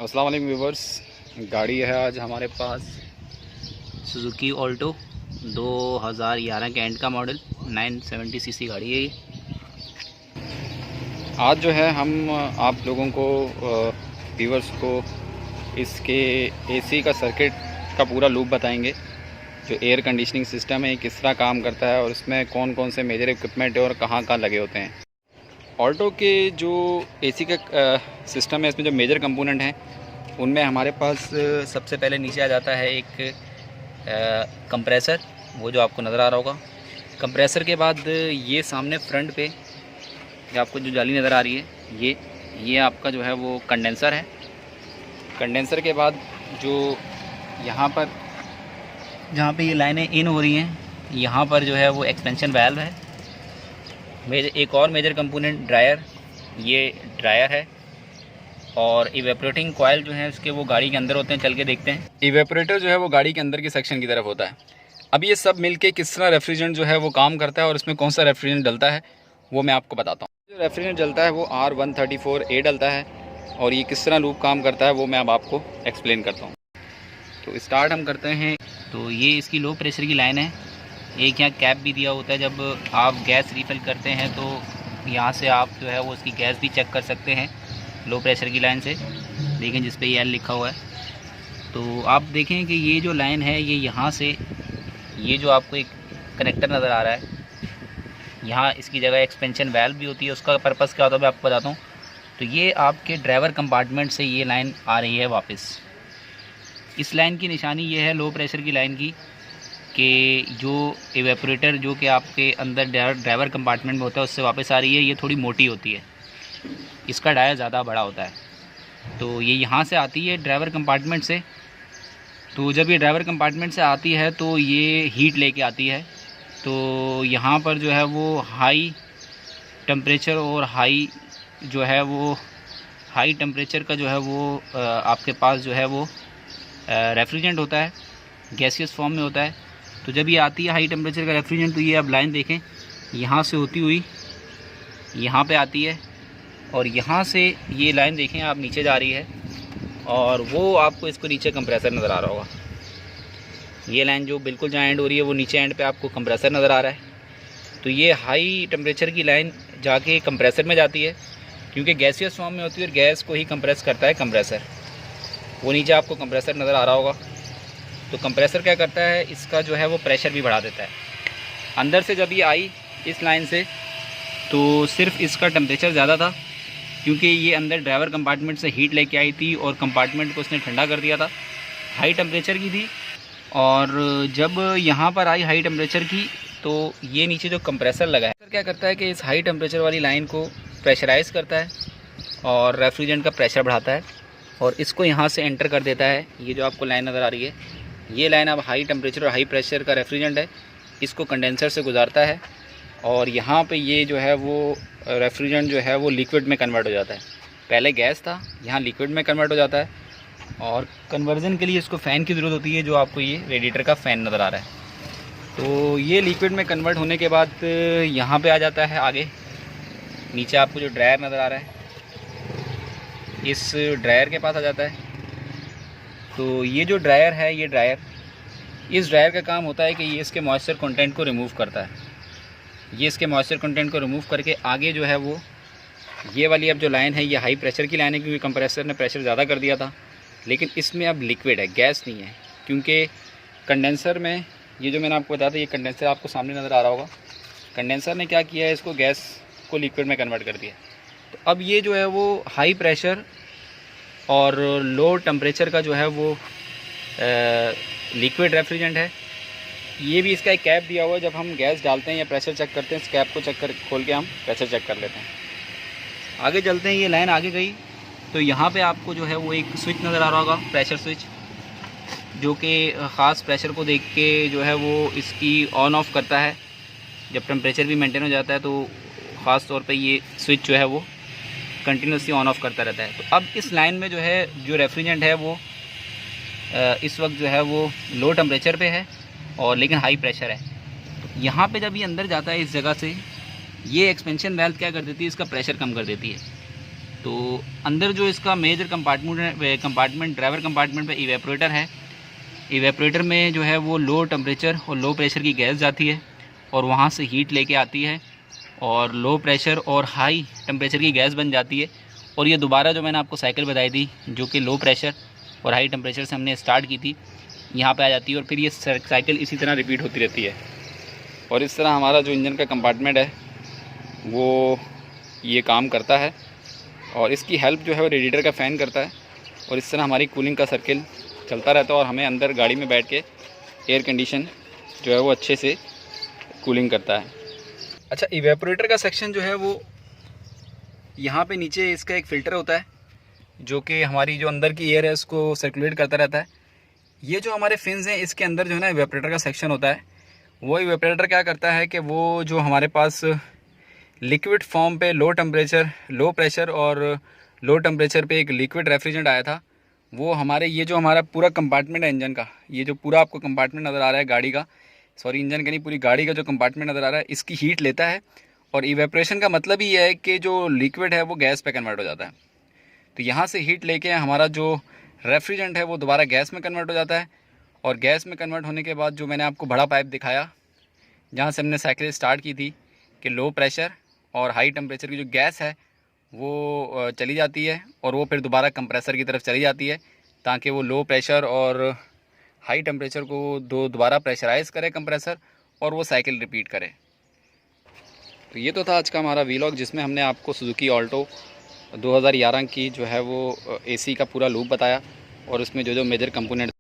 अस्सलाम वालेकुम व्यूवर्स। गाड़ी है आज हमारे पास सुजुकी ऑल्टो 2011 के एंड का मॉडल 970 सीसी गाड़ी है ये। आज जो है हम आप लोगों को व्यूवर्स को इसके एसी का सर्किट का पूरा लूप बताएंगे। जो एयर कंडीशनिंग सिस्टम है किस तरह काम करता है और इसमें कौन कौन से मेजर इक्विपमेंट है और कहाँ कहाँ लगे होते हैं। ऑल्टो के जो एसी का सिस्टम है इसमें जो मेजर कंपोनेंट हैं उनमें हमारे पास सबसे पहले नीचे आ जाता है एक कंप्रेसर, वो जो आपको नज़र आ रहा होगा। कंप्रेसर के बाद ये सामने फ्रंट पे ये आपको जो जाली नज़र आ रही है ये आपका जो है वो कंडेंसर है। कंडेंसर के बाद जो यहाँ पर जहाँ पे ये लाइनें इन हो रही हैं यहाँ पर जो है वो एक्सपेंशन वाल्व है। एक और मेजर कंपोनेंट ड्रायर, ये ड्रायर है। और इवेपोरेटिंग कॉयल जो है उसके वो गाड़ी के अंदर होते हैं, चल के देखते हैं। इवेपोरेटर जो है वो गाड़ी के अंदर के सेक्शन की तरफ होता है। अब ये सब मिलके किस तरह रेफ्रिजरेंट जो है वो काम करता है और इसमें कौन सा रेफ्रिजरेंट डलता है वो मैं आपको बताता हूँ। जो रेफ्रिजरेंट डलता है वो R134A डलता है और ये किस तरह लूप काम करता है वो मैं अब आपको एक्सप्लेन करता हूँ। तो स्टार्ट हम करते हैं। तो ये इसकी लो प्रेशर की लाइन है। एक यहाँ कैप भी दिया होता है, जब आप गैस रिफ़िल करते हैं तो यहाँ से आप जो है वो उसकी गैस भी चेक कर सकते हैं लो प्रेशर की लाइन से। देखें जिस पे एल लिखा हुआ है। तो आप देखें कि ये जो लाइन है ये यहाँ से, ये जो आपको एक कनेक्टर नज़र आ रहा है, यहाँ इसकी जगह एक्सपेंशन वाल्व भी होती है। उसका पर्पज़ क्या होता है मैं आपको बताता हूँ। तो ये आपके ड्राइवर कंपार्टमेंट से ये लाइन आ रही है वापस। इस लाइन की निशानी ये है लो प्रेशर की लाइन की कि जो इवेपोरेटर जो कि आपके अंदर ड्राइवर कंपार्टमेंट में होता है उससे वापस आ रही है। ये थोड़ी मोटी होती है, इसका डायर ज़्यादा बड़ा होता है। तो ये यहाँ से आती है ड्राइवर कंपार्टमेंट से। तो जब ये ड्राइवर कंपार्टमेंट से आती है तो ये हीट लेके आती है। तो यहाँ पर जो है वो हाई टेम्परेचर और हाई टेम्परेचर का जो है वो आपके पास जो है वो रेफ्रिजरेंट होता है, गैसियस फॉर्म में होता है। तो जब ये आती है हाई टेम्परेचर का रेफ्रिजरेंट, तो ये आप लाइन देखें यहाँ से होती हुई यहाँ पे आती है और यहाँ से ये लाइन देखें आप नीचे जा रही है और वो आपको इसको नीचे कंप्रेसर नज़र आ रहा होगा। ये लाइन जो बिल्कुल जहाँ एंड हो रही है वो नीचे एंड पे आपको कंप्रेसर नज़र आ रहा है। तो ये हाई टेम्परेचर की लाइन जाके कंप्रेसर में जाती है, क्योंकि गैसियस फॉर्म में होती है और गैस को ही कंप्रेस करता है कंप्रेसर। वो नीचे आपको कंप्रेसर नज़र आ रहा होगा। तो कंप्रेसर क्या करता है, इसका जो है वो प्रेशर भी बढ़ा देता है। अंदर से जब ये आई इस लाइन से तो सिर्फ इसका टेम्परेचर ज़्यादा था, क्योंकि ये अंदर ड्राइवर कंपार्टमेंट से हीट लेके आई थी और कंपार्टमेंट को उसने ठंडा कर दिया था। हाई टेम्परेचर की थी और जब यहाँ पर आई हाई टेम्परेचर की तो ये नीचे जो कंप्रेसर लगा है क्या करता है कि इस हाई टेम्परेचर वाली लाइन को प्रेशराइज़ करता है और रेफ्रिजरेंट का प्रेशर बढ़ाता है और इसको यहाँ से एंटर कर देता है। ये जो आपको लाइन नज़र आ रही है ये लाइन अब हाई टेम्परेचर और हाई प्रेशर का रेफ्रिजरेंट है, इसको कंडेंसर से गुजारता है और यहाँ पे ये जो है वो रेफ्रिजरेंट जो है वो लिक्विड में कन्वर्ट हो जाता है। पहले गैस था, यहाँ लिक्विड में कन्वर्ट हो जाता है और कन्वर्जन के लिए इसको फ़ैन की ज़रूरत होती है, जो आपको ये रेडिएटर का फ़ैन नज़र आ रहा है। तो ये लिक्विड में कन्वर्ट होने के बाद यहाँ पे आ जाता है आगे। नीचे आपको जो ड्रायर नज़र आ रहा है इस ड्रायर के पास आ जाता है। तो ये जो ड्रायर है इस ड्रायर का काम होता है कि ये इसके मॉइस्चर कंटेंट को रिमूव करता है। ये इसके मॉइस्चर कंटेंट को रिमूव करके आगे जो है वो ये वाली अब जो लाइन है ये हाई प्रेशर की लाइन है, क्योंकि कंप्रेसर ने प्रेशर ज़्यादा कर दिया था। लेकिन इसमें अब लिक्विड है, गैस नहीं है, क्योंकि कंडेंसर में ये जो मैंने आपको बताया था ये कंडेंसर आपको सामने नज़र आ रहा होगा। कंडेंसर ने क्या किया है, इसको गैस को लिक्विड में कन्वर्ट कर दिया। तो अब ये जो है वो हाई प्रेशर और लो टेम्परेचर का जो है वो लिक्विड रेफ्रिजरेंट है। ये भी इसका एक कैप दिया हुआ है। जब हम गैस डालते हैं या प्रेशर चेक करते हैं इस कैप को खोल के हम प्रेशर चेक कर लेते हैं। आगे चलते हैं। ये लाइन आगे गई तो यहाँ पे आपको जो है वो एक स्विच नज़र आ रहा होगा, प्रेशर स्विच, जो कि ख़ास प्रेशर को देख के जो है वो इसकी ऑन ऑफ करता है। जब टेम्परेचर भी मेंटेन हो जाता है तो ख़ास तौर पे ये स्विच जो है वो कंटिन्यूसली ऑन ऑफ करता रहता है। तो अब इस लाइन में जो है जो रेफ्रिजरेंट है वो इस वक्त जो है वो लो टेम्परेचर पे है और लेकिन हाई प्रेशर है। तो यहाँ पे जब ये अंदर जाता है इस जगह से, ये एक्सपेंशन वाल्व क्या कर देती है, इसका प्रेशर कम कर देती है। तो अंदर जो इसका मेजर कंपार्टमेंट ड्राइवर कंपार्टमेंट पे इवेपोरेटर है। इवेपोरेटर में जो है वो लो टेम्परेचर और लो प्रेशर की गैस जाती है और वहाँ से हीट लेके आती है और लो प्रेशर और हाई टेम्परेचर की गैस बन जाती है। और ये दोबारा जो मैंने आपको साइकिल बताई थी जो कि लो प्रेशर और हाई टेम्परेचर से हमने स्टार्ट की थी, यहाँ पे आ जाती है और फिर ये साइकिल इसी तरह रिपीट होती रहती है। और इस तरह हमारा जो इंजन का कंपार्टमेंट है वो ये काम करता है और इसकी हेल्प जो है वो रेडिएटर का फ़ैन करता है और इस तरह हमारी कूलिंग का सर्किल चलता रहता है और हमें अंदर गाड़ी में बैठ के एयर कंडीशन जो है वो अच्छे से कूलिंग करता है। अच्छा, इवेपोरेटर का सेक्शन जो है वो यहाँ पे नीचे इसका एक फ़िल्टर होता है जो कि हमारी जो अंदर की एयर है उसको सर्कुलेट करता रहता है। ये जो हमारे फिन्स हैं इसके अंदर जो है ना इवेपोरेटर का सेक्शन होता है। वो इवेपोरेटर क्या करता है कि वो जो हमारे पास लिक्विड फॉर्म पे लो टेम्परेचर, लो प्रेशर और लो टेम्परेचर पे एक लिक्विड रेफ्रिजरेंट आया था, वो हमारे ये जो हमारा पूरा कंपार्टमेंट है इंजन का, ये जो पूरा आपको कंपार्टमेंट नज़र आ रहा है गाड़ी का, सॉरी इंजन का नहीं, पूरी गाड़ी का जो कंपार्टमेंट नज़र आ रहा है, इसकी हीट लेता है। और इवेपोरेशन का मतलब ही है कि जो लिक्विड है वो गैस पे कन्वर्ट हो जाता है। तो यहाँ से हीट लेके हमारा जो रेफ्रिजरेंट है वो दोबारा गैस में कन्वर्ट हो जाता है और गैस में कन्वर्ट होने के बाद जो मैंने आपको बड़ा पाइप दिखाया जहाँ से हमने साइकिल स्टार्ट की थी कि लो प्रेशर और हाई टेम्परेचर की जो गैस है वो चली जाती है और वो फिर दोबारा कंप्रेसर की तरफ चली जाती है ताकि वो लो प्रेशर और हाई टेम्परेचर को दोबारा प्रेशराइज़ करे कंप्रेसर और वो साइकिल रिपीट करे। तो ये तो था आज का हमारा वीलॉग जिसमें हमने आपको सुजुकी ऑल्टो 2011 की जो है वो एसी का पूरा लूप बताया और उसमें जो जो मेजर कंपोनेंट